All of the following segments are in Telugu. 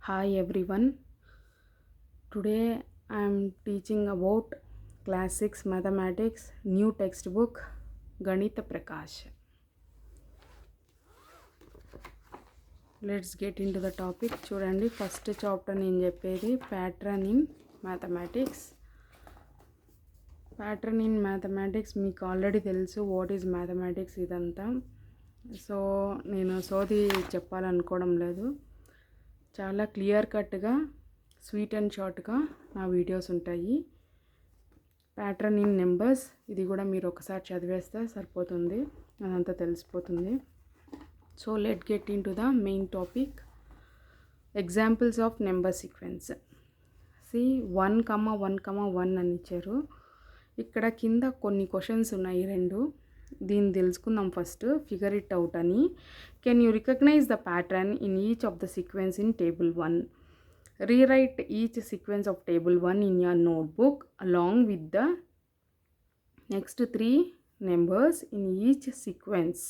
Hi everyone. Today I am teaching about class 6 mathematics new textbook Ganita Prakash. Let's get into the topic. చూడండి ఫస్ట్ చాప్టర్ నేను చెప్పేది pattern in mathematics. Pattern in mathematics మీకు ఆల్రెడీ తెలుసు వాట్ ఈజ్ మ్యాథమెటిక్స్ ఇదంతా. సో నేను సోది చెప్పాలనుకోవడం లేదు. చాలా క్లియర్ కట్గా స్వీట్ అండ్ షార్ట్గా నా వీడియోస్ ఉంటాయి. ప్యాటర్న్ ఇన్ నెంబర్స్ ఇది కూడా మీరు ఒకసారి చదివేస్తే సరిపోతుంది, అదంతా తెలిసిపోతుంది. So let get into the main మెయిన్ టాపిక్. Examples of number sequence. సి 1,1,1 అని ఇచ్చారు. ఇక్కడ కింద కొన్ని క్వశ్చన్స్ ఉన్నాయి రెండు. దీన్ని తెలుసుకుందాం ఫస్ట్. ఫిగర్ ఇట్ అవుట్ అని. Can you recognise the pattern in each of the sequence in table 1? Rewrite each sequence of table 1 in your notebook along with the next 3 numbers in each sequence.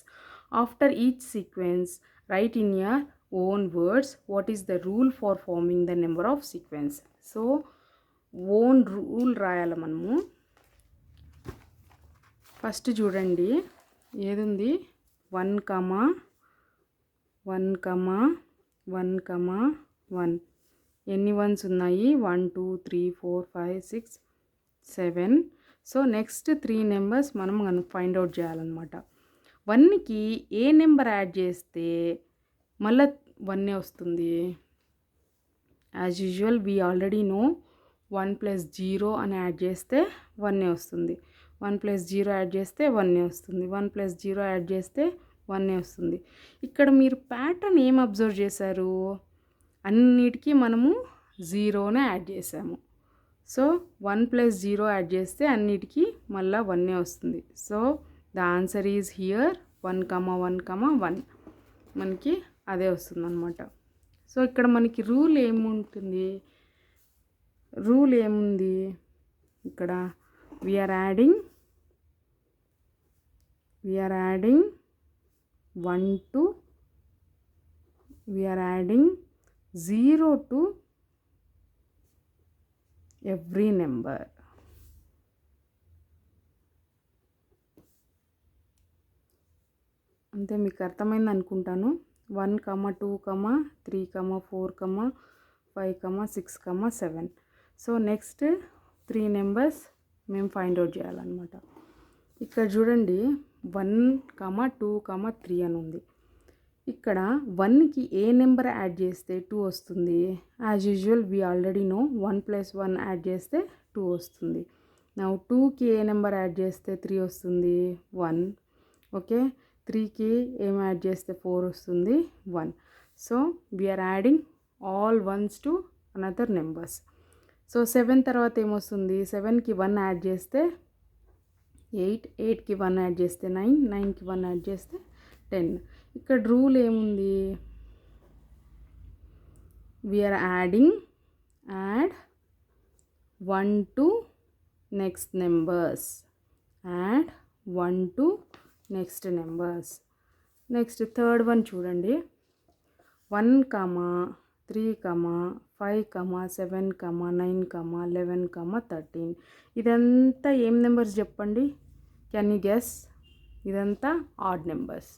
After each sequence, write in your own words what is the rule for forming the number of sequence. So, own rule రాయాలి మనము. ఫస్ట్ చూడండి ఏదుంది 1,1,1,1 ఎన్ని వన్స్ ఉన్నాయి 1 2 3 4 5 6 7. సో నెక్స్ట్ 3 నెంబర్స్ మనం ఫైండ్ అవుట్ చేయాలన్నమాట. 1కి ఏ నెంబర్ యాడ్ చేస్తే మళ్ళీ 1 వస్తుంది? As usual we already know 1 + 0 అని యాడ్ చేస్తే 1 వస్తుంది. 1 + 0 యాడ్ చేస్తే 1 వస్తుంది. 1 + 0 యాడ్ చేస్తే 1 వస్తుంది. ఇక్కడ మీరు ప్యాటర్న్ ఏం అబ్జర్వ్ చేశారు? అన్నిటికీ మనము 0నే యాడ్ చేసాము. సో 1 + 0 యాడ్ చేస్తే అన్నిటికీ మళ్ళీ 1 వస్తుంది. So the answer is here 1,1,1 మనకి అదే వస్తుంది అనమాట. సో ఇక్కడ మనకి రూల్ ఏముంటుంది? రూల్ ఏముంది ఇక్కడ? We are adding 0 to every number. అంతే, మీకు అర్థమైంది అనుకుంటాను. 1, 2, 3, 4, 5, 6, 7. సో నెక్స్ట్ 3 నెంబర్స్ మేము ఫైండ్ అవుట్ చేయాలన్నమాట. ఇక్కడ చూడండి 1, 2, 3 అని ఉంది. ఇక్కడ 1కి ఏ నెంబర్ యాడ్ చేస్తే 2 వస్తుంది? As usual we already know 1 + 1 add చేస్తే 2 వస్తుంది. నా 2కి ఏ నెంబర్ యాడ్ చేస్తే 3 వస్తుంది? 1. ఓకే, 3కి ఏం యాడ్ చేస్తే 4 వస్తుంది? 1. So we are adding all ones to another numbers. So 7 తర్వాత ఏమొస్తుంది? 7కి 1 యాడ్ చేస్తే 8, 8కి 1 యాడ్ చేస్తే 9, 9కి 1 యాడ్ చేస్తే 10. ఇక్కడ రూల్ ఏముంది? We are add 1 to next numbers. Add 1 to next numbers. Next third one చూడండి 1, 3, 5, 7, 9, 11, 13. ఇదంతా ఏం నెంబర్స్ చెప్పండి? Can you guess? ఇదంతా ఆడ్ నెంబర్స్.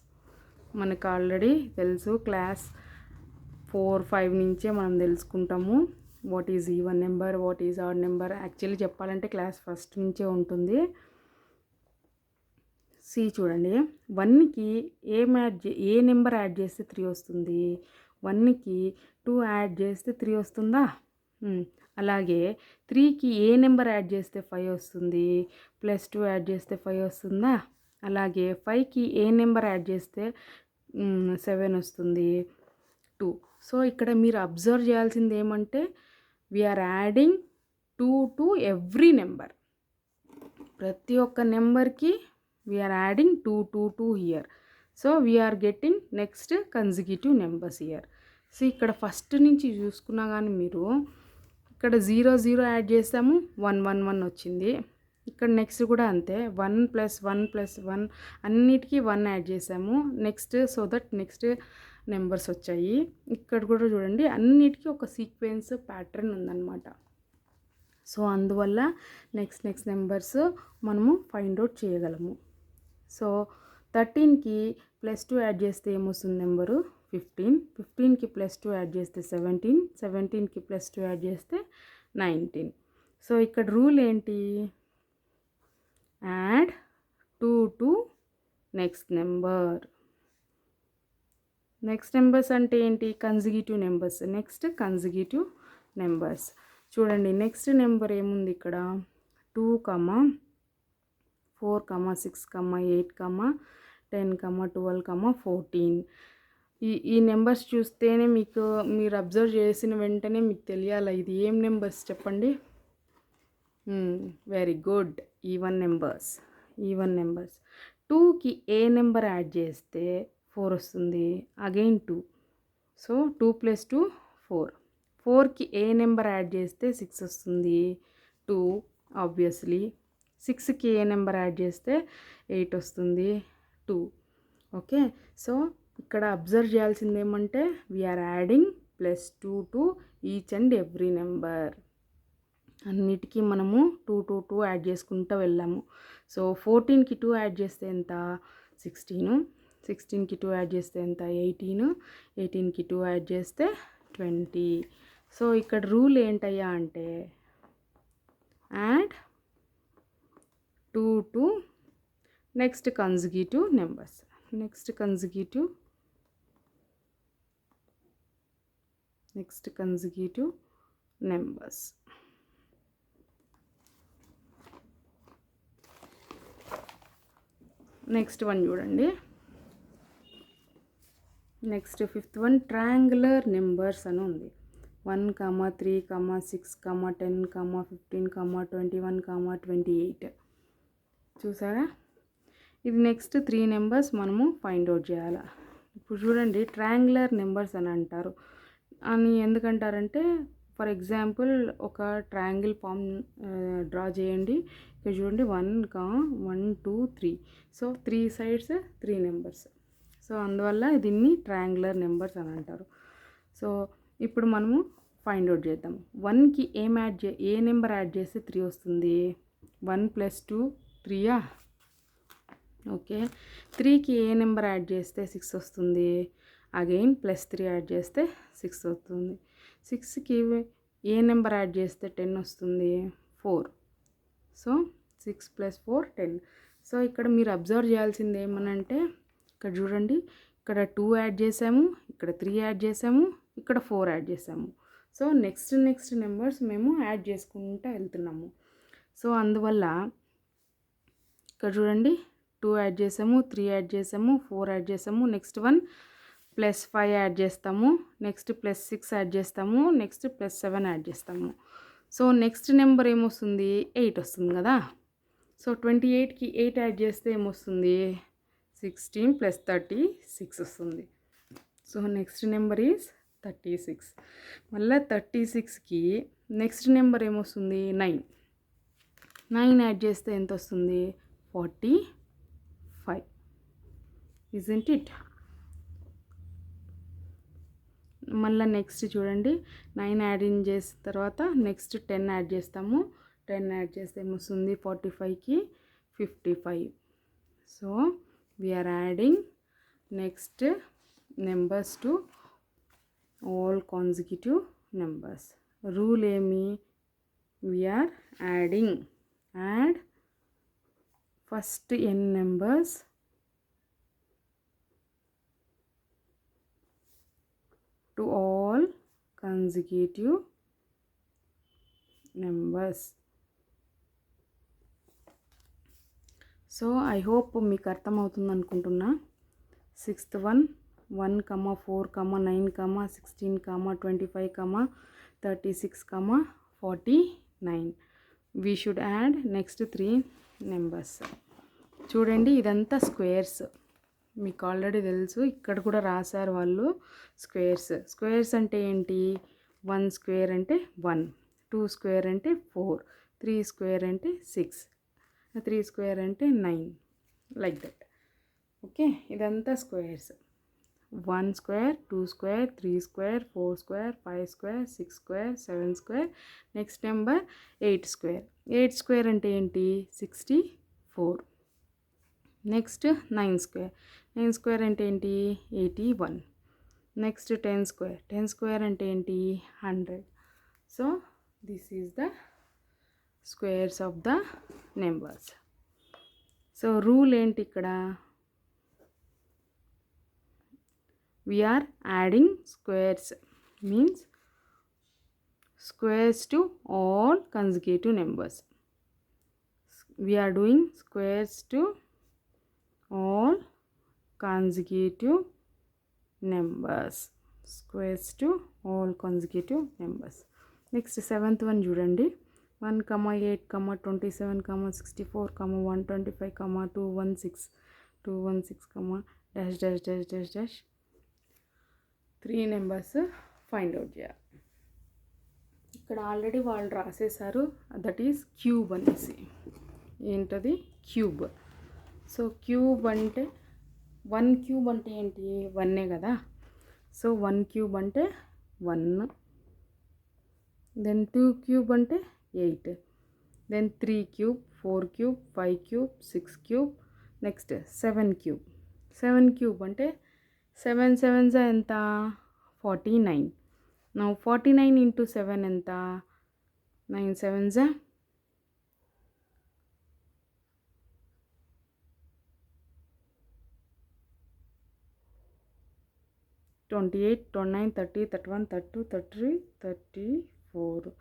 మనకు ఆల్రెడీ తెలుసు, క్లాస్ 4, 5 నుంచే మనం తెలుసుకుంటాము what is even number, what is odd number. Actually చెప్పాలంటే క్లాస్ ఫస్ట్ నుంచే ఉంటుంది. సి చూడండి 1కి ఏ నెంబర్ యాడ్ చేస్తే 3 వస్తుంది? 1కి 2 యాడ్ చేస్తే 3 వస్తుందా? అలాగే 3కి ఏ నెంబర్ యాడ్ చేస్తే 5 వస్తుంది? +2 యాడ్ చేస్తే 5 వస్తుందా? అలాగే 5కి ఏ నెంబర్ యాడ్ చేస్తే 7 వస్తుంది? 2. సో ఇక్కడ మీరు అబ్జర్వ్ చేయాల్సింది ఏమంటే we are adding 2 to every number. ప్రతి ఒక్క నెంబర్కి we are adding 2, 2, 2 here. So we are getting next consecutive numbers here. So ఇక్కడ ఫస్ట్ నుంచి చూసుకున్నా కానీ మీరు ఇక్కడ 0, 0 యాడ్ చేసాము 1, 1, 1 వచ్చింది. ఇక్కడ నెక్స్ట్ కూడా అంతే 1 + 1 + 1 అన్నిటికీ 1 యాడ్ చేసాము. Next so that next numbers వచ్చాయి. ఇక్కడ కూడా చూడండి అన్నిటికీ ఒక సీక్వెన్స్ ప్యాటర్న్ ఉందన్నమాట. సో అందువల్ల నెక్స్ట్ నెంబర్స్ మనము ఫైండ్ అవుట్ చేయగలము. సో 13కి +2 యాడ్ చేస్తే ఏమొస్తుంది నెంబరు 15, 15కి +2 యాడ్ చేస్తే 17, 17కి +2 యాడ్ చేస్తే 19. సో ఇక్కడ రూల్ ఏంటి, add 2 to next number. Next numbers అంటే ఏంటి, consecutive numbers. Next consecutive numbers చూడండి. నెక్స్ట్ నెంబర్ ఏముంది ఇక్కడ 2, 4, 6, 8, 10, 12, 14. ఈ నెంబర్స్ చూస్తేనే మీరు అబ్జర్వ్ చేసిన వెంటనే మీకు తెలియాలి ఇది ఏం నెంబర్స్ చెప్పండి. Very good, even numbers. 2కి ఏ నెంబర్ యాడ్ చేస్తే 4 వస్తుంది, అగైన్ 2. సో 2 + 2 4. 4కి ఏ నెంబర్ యాడ్ చేస్తే 6 వస్తుంది, 2 ఆబ్వియస్లీ. 6కి ఏ నెంబర్ యాడ్ చేస్తే 8 వస్తుంది, 2. ఓకే, సో ఇక్కడ అబ్జర్వ్ చేయాల్సింది ఏమంటే we are adding +2 to each and every number. అన్నిటికీ మనము 2, 2, 2 యాడ్ చేసుకుంటూ వెళ్ళాము. సో 14కి 2 యాడ్ చేస్తే ఎంత 16, 16కి 2 యాడ్ చేస్తే ఎంత 18, 18కి 2 యాడ్ చేస్తే 20. సో ఇక్కడ రూల్ ఏంటయ్యా అంటే add 2 to next consecutive numbers. Next consecutive numbers. Next one చూడండి. Next 5th one triangular numbers అని ఉంది. 1, 3, 6, 10, 15, 21, 28. చూసారా, ఇది నెక్స్ట్ 3 నెంబర్స్ మనము ఫైండ్ అవుట్ చేయాలి. ఇప్పుడు చూడండి ట్రయాంగులర్ నెంబర్స్ అని అంటారు. అని ఎందుకంటారంటే ఫర్ ఎగ్జాంపుల్ ఒక ట్రయాంగిల్ ఫామ్ డ్రా చేయండి. ఇక్కడ చూడండి 1, 2, 3. So 3 sides 3 numbers. సో అందువల్ల దీన్ని ట్రయాంగులర్ నెంబర్స్ అని అంటారు. సో ఇప్పుడు మనము ఫైండ్ అవుట్ చేద్దాం. 1కి ఏ నెంబర్ యాడ్ చేస్తే 3 వస్తుంది, 1 + 2 3. ఓకే, 3కి ఏ నెంబర్ యాడ్ చేస్తే 6 వస్తుంది, అగైన్ +3 యాడ్ చేస్తే 6 వస్తుంది. 6కి ఏ నెంబర్ యాడ్ చేస్తే 10 వస్తుంది, 4. సో 6 + 4 10. సో ఇక్కడ మీరు అబ్జర్వ్ చేయాల్సింది ఏమనంటే ఇక్కడ చూడండి, ఇక్కడ 2 యాడ్ చేసాము, ఇక్కడ 3 యాడ్ చేసాము, ఇక్కడ 4 యాడ్ చేసాము. సో నెక్స్ట్ నెంబర్స్ మేము యాడ్ చేసుకుంటూ వెళ్తున్నాము. సో అందువల్ల ఇక్కడ చూడండి 2 యాడ్ చేసాము, 3 యాడ్ చేసాము, 4 యాడ్ చేసాము. నెక్స్ట్ వన్ +5 యాడ్ చేస్తాము, నెక్స్ట్ +6 యాడ్ చేస్తాము, నెక్స్ట్ +7 యాడ్ చేస్తాము. సో నెక్స్ట్ నెంబర్ ఏమొస్తుంది 8 వస్తుంది కదా. సో 28కి 8 యాడ్ చేస్తే ఏమొస్తుంది 16 + 36 వస్తుంది. So next number is 36. మళ్ళీ 36కి నెక్స్ట్ నెంబర్ ఏమొస్తుంది 9. 9 యాడ్ చేస్తే ఎంత వస్తుంది 45. Isn't it. మళ్ళీ నెక్స్ట్ చూడండి 9 యాడ్ చేసిన తర్వాత నెక్స్ట్ 10 యాడ్ చేస్తాము. 10 యాడ్ చేస్తే ఏమొస్తుంది 45కి 55. So we are adding next numbers to all consecutive numbers. Rule ఏమి, we're add first n numbers to all consecutive numbers. So I hope మీకు అర్థమవుతుంది అనుకుంటున్నా. 6th one 1, 4, 9, 16, 25, 36, 49. We should add next 3 numbers. చూడండి ఇదంతా స్క్వేర్స్, మీకు ఆల్రెడీ తెలుసు, ఇక్కడ కూడా రాశారు వాళ్ళు స్క్వేర్స్. స్క్వేర్స్ అంటే ఏంటి, 1 స్క్వేర్ అంటే 1, 2 స్క్వేర్ అంటే 4, 3 స్క్వేర్ అంటే 6, 3 స్క్వేర్ అంటే 9, లైక్ దట్. ఓకే, ఇదంతా squares. 1 square, 2 square, 3 square, 4 square, 5 square, 6 square, 7 square. Next number 8 square. 8 square అంటే ఏంటి? 64. Next 9 square. 9 square అంటే ఏంటి? 81. Next 10 square. 10 square అంటే ఏంటి? 100. So this is the squares of the numbers. So rule ఏంటి ఇక్కడ? we are adding squares, means squares to all consecutive numbers. We are doing squares to all consecutive numbers. Squares to all consecutive numbers. Next 7th one చూడండి. 1, 8, 27, 64, 125, 216, 216, dash dash dash dash dash. 3 numbers find out చేయాలి. ఇక్కడ ఆల్రెడీ వాళ్ళు రాసేసారు, దట్ ఈస్ క్యూబ్ అనేసి. ఏంటది? క్యూబ్. సో క్యూబ్ అంటే 1 క్యూబ్ అంటే ఏంటి? 1 కదా. సో 1 క్యూబ్ అంటే 1. దెన్ 2 క్యూబ్ అంటే 8. Then 3 cube, 4 cube, 5 cube, 6 cube. Next 7 cube. 7 cube అంటే 7 7s ఎంత? 49. నౌ 49 ఇంటూ 7 ఎంత? 9 7s 28, 29, 30, 31, 32, 33, 34.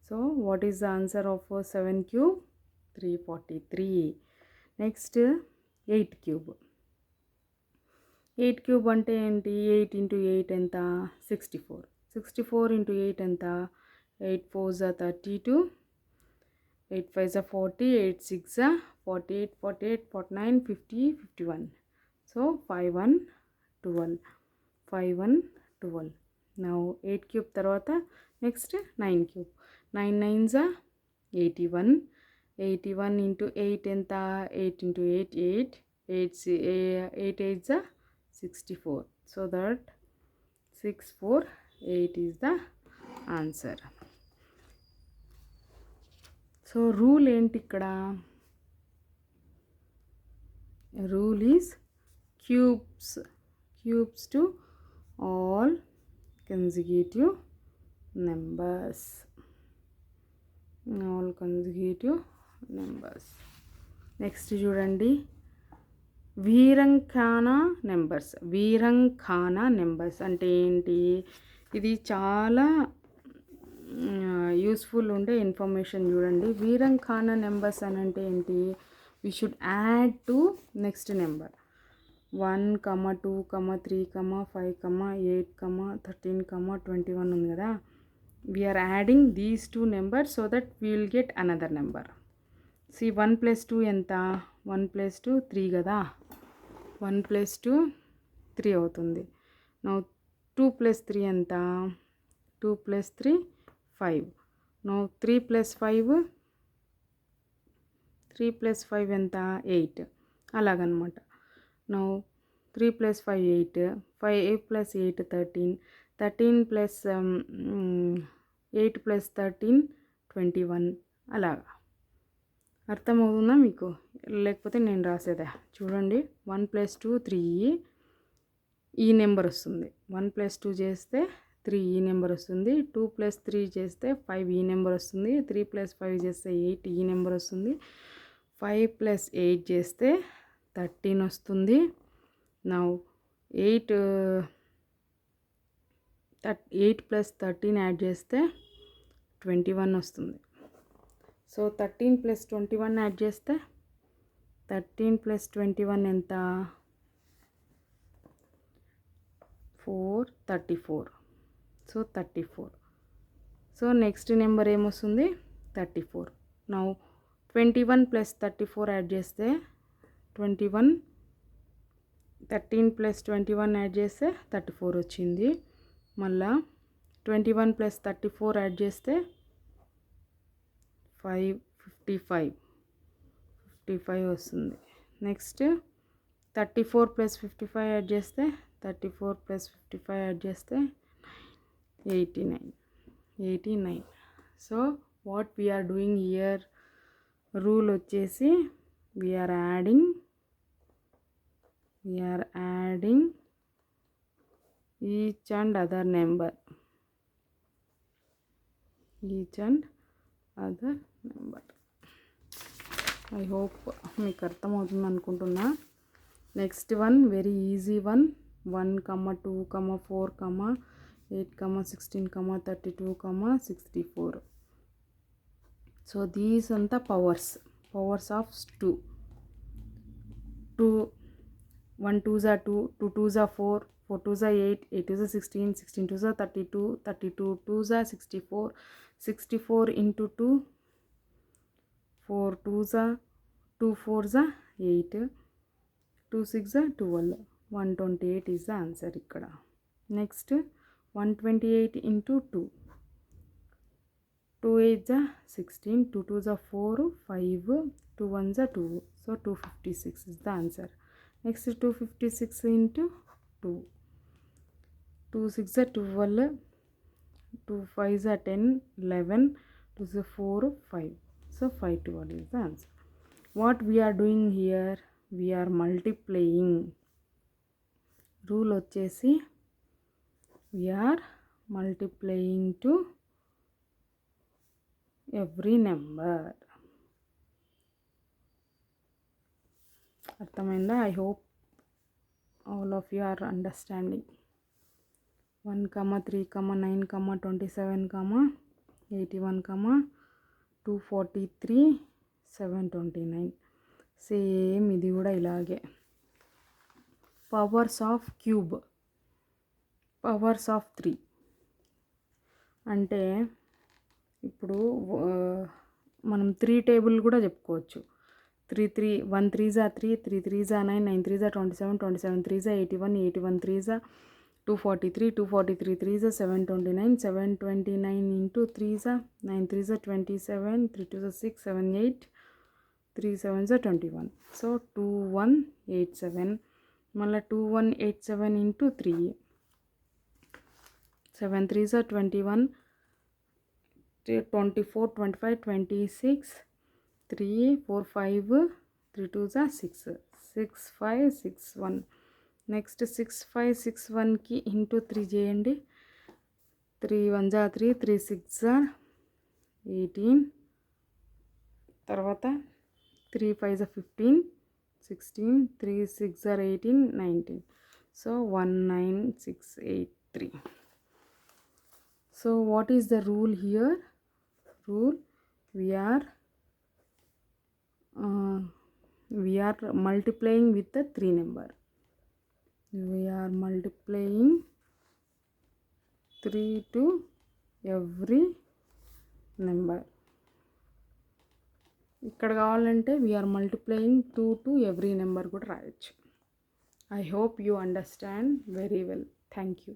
So what is the answer of 7 cube? 343. Next 8 cube. 8 cube అంటే ఏంటి? 8 ఇంటూ 8 ఎంత? 64. 64 ఇంటూ 8 ఎంత? 8 4s 32, 8 5s 40, 8 6s 48, 48, 49, 50, 51. So 5 1 12. 5 1 12. Now 8 cube తర్వాత నెక్స్ట్ 9 cube. 9 9s 81. 81 ఇంటూ 8 ఎంత? 8 into 8 8. 8 8s 64. So that 648 is the answer. So rule ఏంటి ఇక్కడ? Rule is cubes to all consecutive numbers. All consecutive numbers. Next చూడండి, వీరంఖానా నెంబర్స్ అంటే ఏంటి? ఇది చాలా యూస్ఫుల్ ఉండే ఇన్ఫర్మేషన్. చూడండి, వీరంఖానా నెంబర్స్ అని అంటే ఏంటి? We should add to next number. 1, 2, 3, 5, 8, 13, 21 ఉంది కదా. We are adding these 2 numbers so that we will get another number. See 1 + 2 ఎంత? 1 + 2 3 కదా. 1 + 2 3 అవుతుంది. నౌ 2 + 3 ఎంత? 2 + 3 5. నౌ 3 + 5 ఎంత? 8. అలాగనమాట. నౌ 3 + 5 8. 5 + 8 13. 13 + 8 + 13 21. అలాగా అర్థమవుతుందా మీకు? లేకపోతే నేను రాసేదా? చూడండి, 1 + 2 3 ఈ నెంబర్ వస్తుంది. 1 + 2 చేస్తే 3 ఈ నెంబర్ వస్తుంది. 2 + 3 చేస్తే 5 ఈ నెంబర్ వస్తుంది. 3 + 5 చేస్తే 8 ఈ నెంబర్ వస్తుంది. 5 + 8 చేస్తే 13 వస్తుంది. నౌ 8 + 13 యాడ్ చేస్తే 21 వస్తుంది. సో 13 + 21 యాడ్ చేస్తే 13 + 21 ఎంత? 34. సో 34. సో నెక్స్ట్ నెంబర్ ఏమొస్తుంది? 34. నౌ 21 + 34 యాడ్ చేస్తే 21. 13 + 21 యాడ్ చేస్తే 34 వచ్చింది. మళ్ళా 21 + 34 యాడ్ చేస్తే 55 వస్తుంది. నెక్స్ట్ 34 ప్లస్ 55 యాడ్ చేస్తే 34 ప్లస్ 55 యాడ్ చేస్తే 89. So what we're doing here, rule వచ్చేసి we're adding each and other number, I hope మీకు అర్థమవుతుంది అనుకుంటున్నా. Next one very easy one, 1, 2, 4, 8, 16, 32, 64. So these అంతా powers of 2. 1 2s are 2, 2 2s are 4, 4 2s are 8, 8 2s are 16, 16 2s are 32, 32 2s are 64, 64 into 2, 4 2s are 2 4s are 8, 2 6 are 12, 128 is the answer ikkada. Next 128 into 2, 2 8s are 16, 2 2s are 4, 5, 2 1s are 2, so 256 is the answer. Next 256 into 2, 2 6 are 12, 2 5s are 10, 11, 2 is 4, 5, so 512 is the answer. What we are doing here, we are multiplying. Rule వచ్చేసి we are multiplying to every number. అర్థమైందా? I hope all of you are understanding. 1, 3, 9, 27, 81, 243, 729. Same ఇది కూడా ఇలాగే. Powers of cube, powers of 3 అంటే ఇప్పుడు మనం 3 టేబుల్ కూడా చెప్పుకోవచ్చు. 3 3 1 3s are 3, 3 3s are 9, 9 3s are 27, 27 3s are 81, 81 3s are 243, 243 3s are 729, 729 into 3s are 9 3s are 27, 3 2s are 6, 7 8, 3 7s are 21, so 2187. మళ్ళీ 2187 into 3, 7 3s are 21, 24 25 26, 3 4 5, 3 2s are 6, 6 5 6 1. Next 6 5 6 1కి ఇంటూ 3 చేయండి. 3 1s are 3, 3 6s are 18, తర్వాత 3 5s are 15, 16, 3 6s are 18, 19, so 19683. So what is the rule here? Rule, we are multiplying with the 3 number. We are multiplying 3 to every number. ఇక్కడ కావాలంటే we are multiplying 2 to every number కూడా రాయొచ్చు. I hope you understand very well. Thank you.